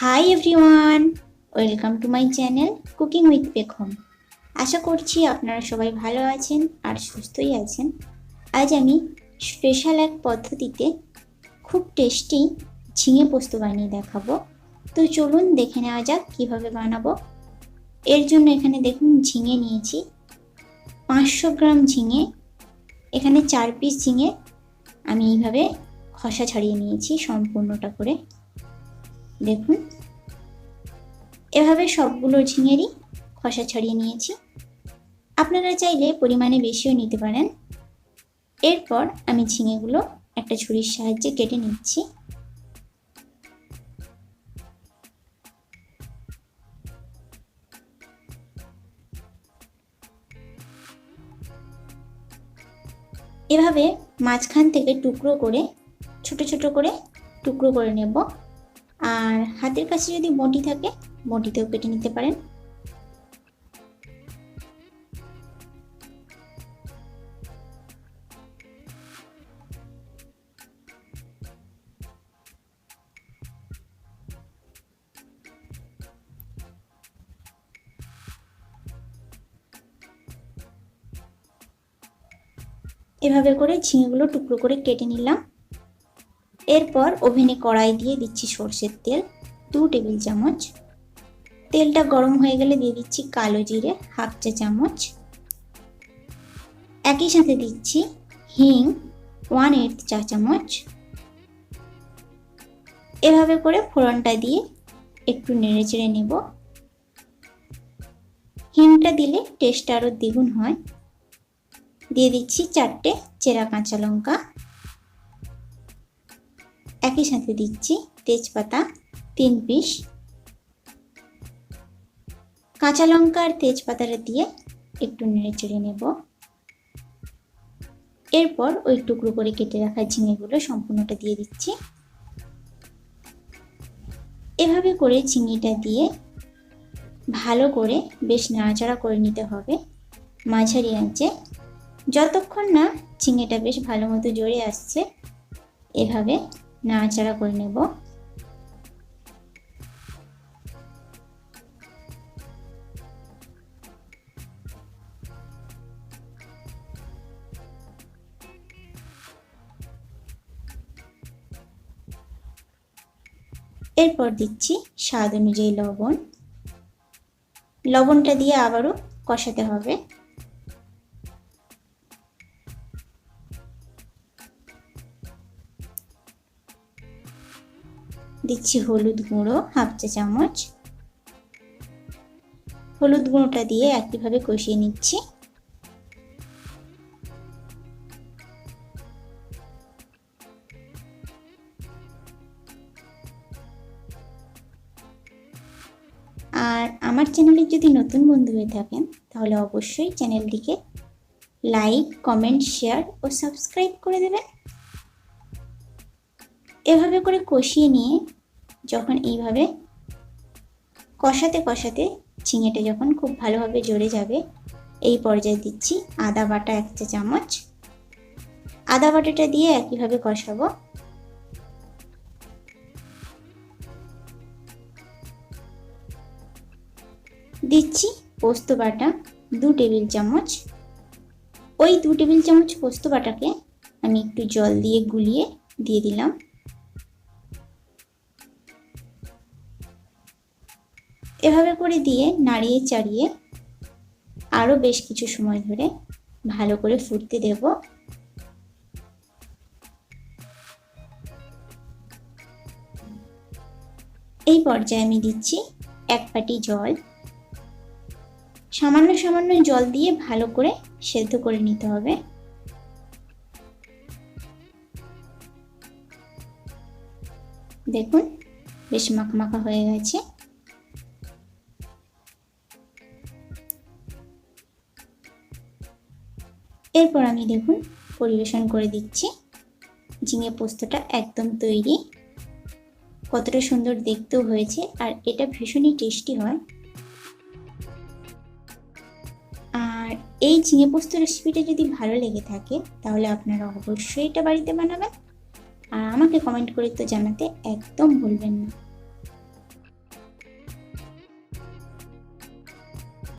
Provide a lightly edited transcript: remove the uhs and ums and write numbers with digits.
Hi everyone, welcome to my channel cooking with পেখম। আশা করছি আপনারা সবাই ভালো আছেন আর সুস্থই আছেন। আজ আমি স্পেশাল এক পদ্ধতিতে খুব টেস্টি ঝিঙে পোস্ত বানিয়ে দেখাবো। তো চলুন দেখে নেওয়া যাক কীভাবে বানাবো। এর জন্য এখানে দেখুন ঝিঙে নিয়েছি 500 গ্রাম ঝিঙে। এখানে 4 পিস ঝিঙে আমি এইভাবে খোসা ছাড়িয়ে নিয়েছি সম্পূর্ণটা করে। দেখুন এভাবে সবগুলো ঝিঙেরই খোসা ছাড়িয়ে নিয়েছি। আপনারা চাইলে পরিমাণে বেশিও নিতে পারেন। এরপর আমি ঝিঙেগুলো একটা ছুরির সাহায্যে কেটে নিচ্ছি। এভাবে মাঝখান থেকে টুকরো করে ছোট ছোট করে টুকরো করে নেব। আর হাতের কাছে যদি বটি থাকে বটিতেও কেটে নিতে পারেন। এভাবে করে ঝিঙেগুলো টুকরো করে কেটে নিলাম। এরপর ওভেনে কড়াই দিয়ে দিচ্ছি সরষের তেল 2 টেবিল চামচ। তেলটা গরম হয়ে গেলে দিয়ে দিচ্ছি কালো জিরে 1/2 চা চামচ। একই সাথে দিচ্ছি হিং 1/8 চা চামচ। এভাবে করে ফোড়নটা দিয়ে একটু নেড়ে চেড়ে নেব। হিংটা দিলে টেস্টটা আরও দ্বিগুণ হয়। দিয়ে দিচ্ছি 4টে চেরা কাঁচা লঙ্কা। একই সাথে দিচ্ছি তেজপাতা 3 পিস। কাঁচা লঙ্কা আর তেজপাতাটা দিয়ে একটু নেড়ে চেড়ে নেব। এরপর ওই টুকরো করে কেটে রাখা ঝিঙেগুলো সম্পূর্ণটা দিয়ে দিচ্ছি। এভাবে করে ঝিঙেটা দিয়ে ভালো করে বেশ নাড়াচাড়া করে নিতে হবে মাঝারি আঁচে, যতক্ষণ না ঝিঙেটা বেশ ভালো মতো জড়ে আসছে। এভাবে নাড়াচাড়া করে নেব। এরপর দিচ্ছি স্বাদ অনুযায়ী লবণ। লবণটা দিয়ে আবারও কষাতে হবে। দিচ্ছি হলুদ গুঁড়ো 1/2 চা চামচ। হলুদ গুঁড়োটা দিয়ে একইভাবে কষিয়ে নিচ্ছি। আর আমার চ্যানেলে যদি নতুন বন্ধু হয়ে থাকেন তাহলে অবশ্যই চ্যানেলটিকে লাইক, কমেন্ট, শেয়ার ও সাবস্ক্রাইব করে দেবেন। এভাবে করে কষিয়ে নিয়ে যখন এইভাবে কষাতে কষাতে ঝিঙেটা যখন খুব ভালোভাবে জড়ে যাবে, এই পর্যায়ে দিচ্ছি আদা বাটা 1 চা চামচ। আদা বাটাটা দিয়ে একইভাবে কষাবো। দিচ্ছি পোস্ত বাটা 2 টেবিল চামচ। ওই 2 টেবিল চামচ পোস্ত বাটাকে আমি একটু জল দিয়ে গুলিয়ে দিয়ে দিলাম। এভাবে করে দিয়ে নাড়িয়ে চাড়িয়ে আরও বেশ কিছু সময় ধরে ভালো করে ফুটতে দেব। এই পর্যায়ে আমি দিচ্ছি 1 বাটি জল। সামান্য সামান্য জল দিয়ে ভালো করে সেদ্ধ করে নিতে হবে। দেখুন বেশ মাখা হয়ে গেছে। এরপর আমি দেখুন পরিবেশন করে দিচ্ছি। ঝিঙে পোস্তটা একদম তৈরি। কতটা সুন্দর দেখতেও হয়েছে আর এটা ভীষণই টেস্টি হয়। আর এই ঝিঙে পোস্ত রেসিপিটা যদি ভালো লেগে থাকে তাহলে আপনারা অবশ্যই এটা বাড়িতে বানাবেন আর আমাকে কমেন্ট করে তো জানাতে একদম ভুলবেন না।